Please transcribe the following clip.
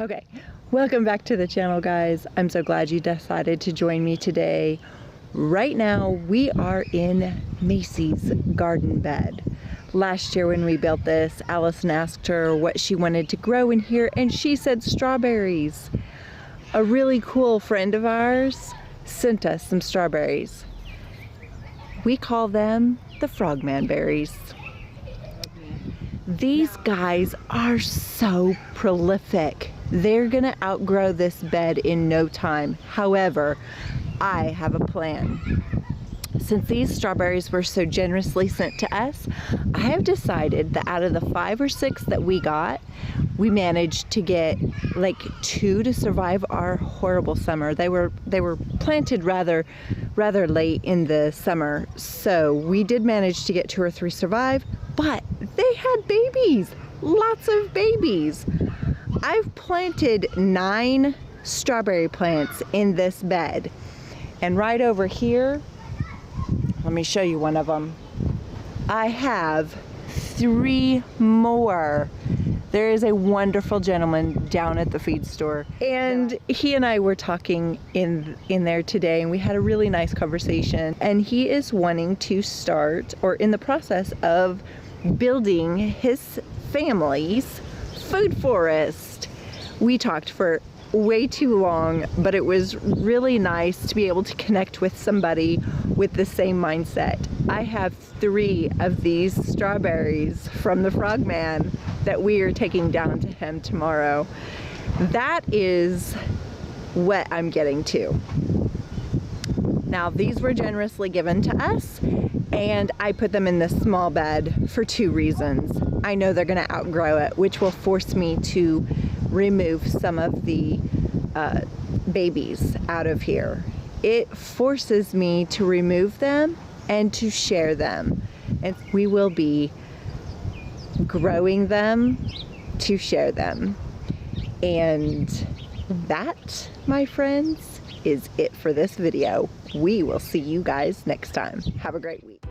Okay, welcome back to the channel, guys. I'm so glad you decided to join me today. Right now, we are in Macy's garden bed. Last year when we built this, Allison asked her what she wanted to grow in here, and she said strawberries. A really cool friend of ours sent us some strawberries. We call them the frogman berries. These guys are so prolific. They're gonna outgrow this bed in no time. However, I have a plan. Since these strawberries were so generously sent to us, I have decided that out of the 5 or 6 that we got, we managed to get like 2 to survive our horrible summer. They were planted rather late in the summer, so we did manage to get 2 or 3 survive, but they had babies, lots of babies. I've planted 9 strawberry plants in this bed, and right over here, let me show you one of them. I have 3 more. There is a wonderful gentleman down at the feed store, and he and I were talking in there today, and we had a really nice conversation, and he is wanting to start, or in the process of building his family's food forest. We talked for way too long, but it was really nice to be able to connect with somebody with the same mindset. I have 3 of these strawberries from the frogman that we are taking down to him tomorrow. That is what I'm getting to. Now, these were generously given to us, and I put them in this small bed for 2 reasons. I know they're gonna outgrow it, which will force me to remove some of the babies out of here. It forces me to remove them and to share them, and we will be growing them to share them. And that, my friends, is it for this video. We will see you guys next time. Have a great week.